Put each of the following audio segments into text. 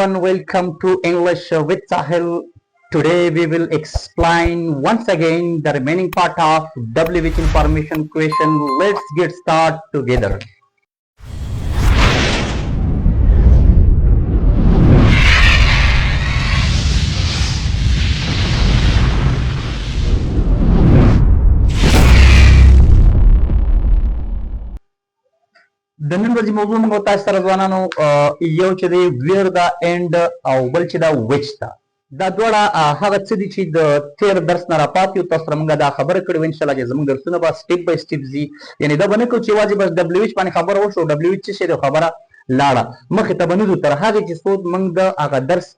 everyone, welcome to English with Sahil. Today we will explain once again the remaining part of WH information question. Let's get started together. د نن ورځې موضوع موږ تاسو سره ځوانانو یو چې دی ویر دا اند او بل چې دا وچ دا دا دواړه هغه څه دي چې د تیر درس نه راپاتې یو تاسو سره موږ دا خبره کړې وه انشاءالله چې زموږ درسونه به سټیپ بای سټیپ ځي یعنې دا به نه کوو چې یوازې بس ډبلیو ایچ باندې خبره وشو ډبلیو ایچ څه شی دی خبره لاړه مخې ته به نه ځو تر هغې چې څو موږ د هغه درس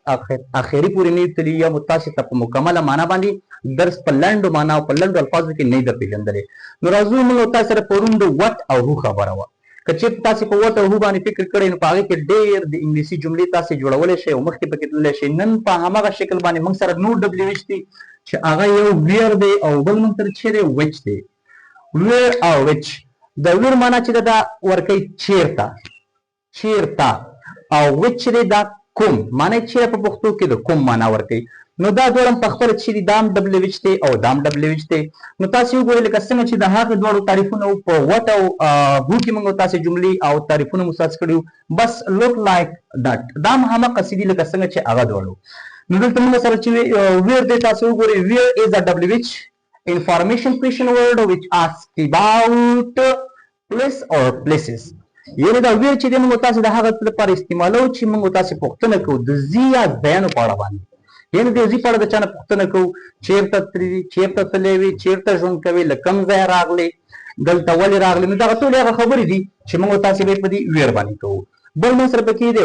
اخري پورې نه یو تللي یا مو تاسې ته په مکمله معنا باندې درس په لنډو معنا او په لنډو الفاظو کې نه در پېژندلی نو راځو موږ تاسو سره پرون د وټ او هو خبره وه که چېرته تاسې په وټ او هو باندې فکر کړی نو په هغې کې ډېر د انګلیسي جملې تاسې جوړولی شئ او مخکې پکې تللی شئ نن په هماغه شکل باندې موږ سره نور ډبلیو ایچ دی چې هغه یو ویر دی او بل موږ سره چې دی وچ دی ویر او وچ د ویر معنا چې دا ورکوي چېرته او وچ چې دی دا کوم معنا یې چېرې په پښتو کې د کوم معنا ورکوي نو دا دواړه په خپله چې دي دا هم ډبلیو ایچ دی او دا هم ډبلیو ایچ دی نو تاسې وګورئ لکه څنګه چې د هغې دواړو تعریفونه په وټ او هو کې موږ تاسې جملې او تعریفونه مو سرچ کړي بس لوک لایک دټ دا هم هماغسې دي لکه څنګه چې هغه دواړو نو دلته موږ سره چې ویر دی تاسې وګورئ ویر از ا ډبلیو ایچ انفارمیشن کوېشن ورډ وچ asks about place or places یعنې دا ویر چې دی موږ تاسې د هغه څه لپاره استعمالوو چې موږ تاسې پوښتنه کوو د ځي یا ځایانو په اړه باندې یعنې د ځي په اړه د چا نه پوښتنه کوو چېرته تللي چېرته تللی وي چېرته ژوند کوي له کوم ځایه راغلی دلته ولې راغلی نو دغه ټولې هغه خبرې دي چې موږ تاسې به یې په دې ویر باندې کوو بل موږ سره پکې دی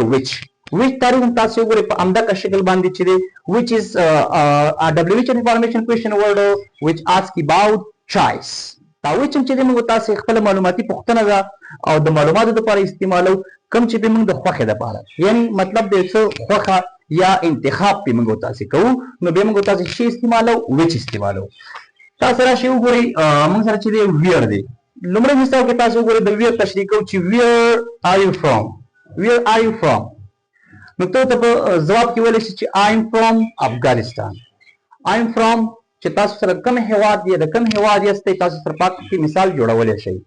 وچ تعریف هم تاسې وګورئ په همدغه شکل باندې چې دی which is a WH information question word which asks about choice دا وچ هم چې دی موږ تاسې خپله معلوماتي پوښتنه ده او د معلوماتو دپاره استعمالو کوم چې دی موږ د خوښې دپاره یعنې مطلب دی څه خوښه یا انتخاب پې موږ تاسې کوو نو بیا موږ تاسې شی استعمالو وچ استعمالو تاسې راشئ وګورئ موږ سره چې دی ویر دی لومړی مثال کې تاسې وګورئ د ویر تشریح کوو چې ویر آر یو فرام نو ته په ځواب کې ویلی شي چې آی ایم فرام افغانستان آی ایم فرام چې تاسو سره کوم هیواد دی د کوم هیواد یاستئ تاسو سره پاک کې مثال جوړولی شئ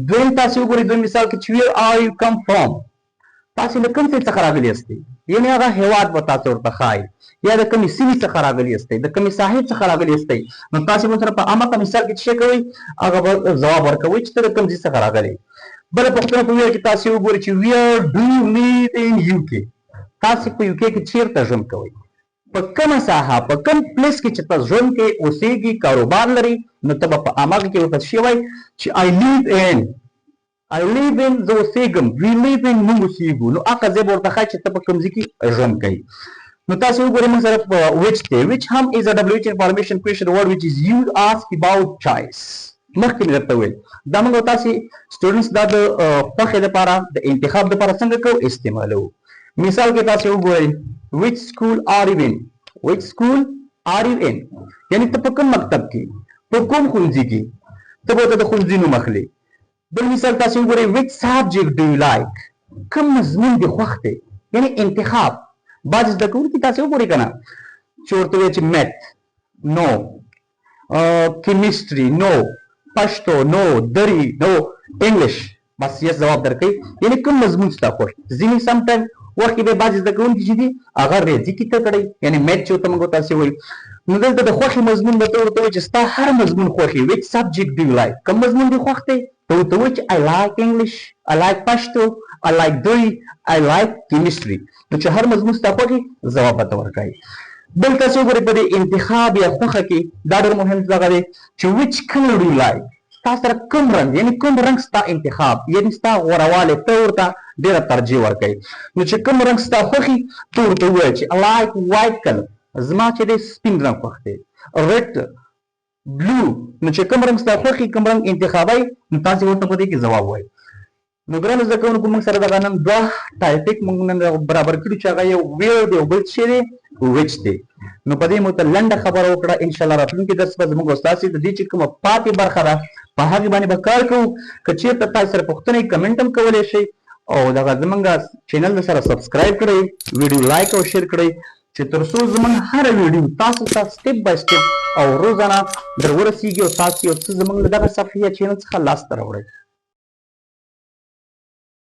دویم تاسې وګورئ دویم مثال کې چې ویر آر یو کم فرام تاسې له کوم ځای څخه راغلي یاستئ یعنې هغه هیواد به تاسو ورته ښایي یا د کومې سیمې څخه راغلي یاستئ د کومې ساحې څخه راغلي یاستئ نو تاسې به سره په عامه مثال کې څه کوئ هغه به ځواب ورکوئ چې ته د کوم ځای څخه راغلی بله پوښتنه په ویر کې تاسې وګورئ چې ویر ډو یو لیو ان یو کې تاسې په یو کې چېرته ژوند کوئ په کومه ساحه په کوم پلیس کې چې تاسو ژوند کوئ اوسېږي کاروبار لري نو ته به په عامه کې ورته شی وایي چې I live in زه اوسېږم we live in موږ اوسېږو نو هغه ځای به ورته ښایي چې ته په کوم ځای کې ژوند کوي نو تاسې وګورئ موږ سره which دی which هم is a WH information question word which is used ask about choice مخکې مې درته وویل دا موږ تاسې سټوډنټس دا د خوښې دپاره د انتخاب دپاره څنګه کوو استعمالوو مثال کې تاسې وګورئ which school are you in یعنې ته په کوم مکتب کې په کوم ښوونځي کې ته به ورته د ښوونځي نوم اخلي بل مثال تاسې وګورئ which subject do you like کوم مضمون دې خوښ دی یعنې انتخاب بعض زده کوونکي تاسې وګورئ که نه چې ورته وایي چې میت نو کیمسټري نو پښتو نو دري نو انګلیش بس یس ځواب درکوي یعنې کوم مضمون ستا خوښ ځینې سمټایم وخت کې به بعضې زده کوونکي چې دي هغه ریاضي کې ته کړی یعنې میت چې ورته موږ تاسې وایو نو دلته د خوښې مضمون به ته ورته وایي چې ستا هر مضمون خوښي which subject do you like کوم مضمون دې خوښ دی ته ورته وایي چې I like English I like پښتو I like دري I like chemistry نو چې هر مضمون ستا خوښي ځواب به ته ورکوي بل تاسې وګورئ په دې انتخاب یا خوښه کې دا ډېر مهم دغه دی چې which color do you like ستا سره کوم رنګ یعنې کوم رنګ ستا انتخاب یعنې ستا غوره والی ته ورته ډېره ترجیح ورکوي نو چې کوم رنګ ستا خوښي ته ورته ووایه چې I like white color زما چې دی سپین رنګ خوښ دی ریډ بلو نو چې کوم رنګ ستا خوښي کوم رنګ انتخابوي نو تاسې ورته په دې کې ځواب وایي نو ګرانو زده کوونکو موږ سره دغه نن دوه ټایپیک موږ نن برابر کړي چې هغه یو ویر دی او بل څه دی وچ دی نو په دې مو ته لنډه خبره وکړه انشاءالله راتلونکي درس به زموږ استاد د دې چې کومه پاتې برخه ده په هغې باندې به کار کوو که چېرته تاسو سره پوښتنې کمنټ هم کولی شئ او دغه زمونږ چینل سره سبسکرایب کړئ، ویډیو لایک او شیر کړئ چې تر څو زمونږ هر ویډیو تاسو ته سټپ بای سټپ او روزانه در ورسیږي او تاسو یو څه زمونږ له دغه صفحې چینل څخه لاسته راوړئ.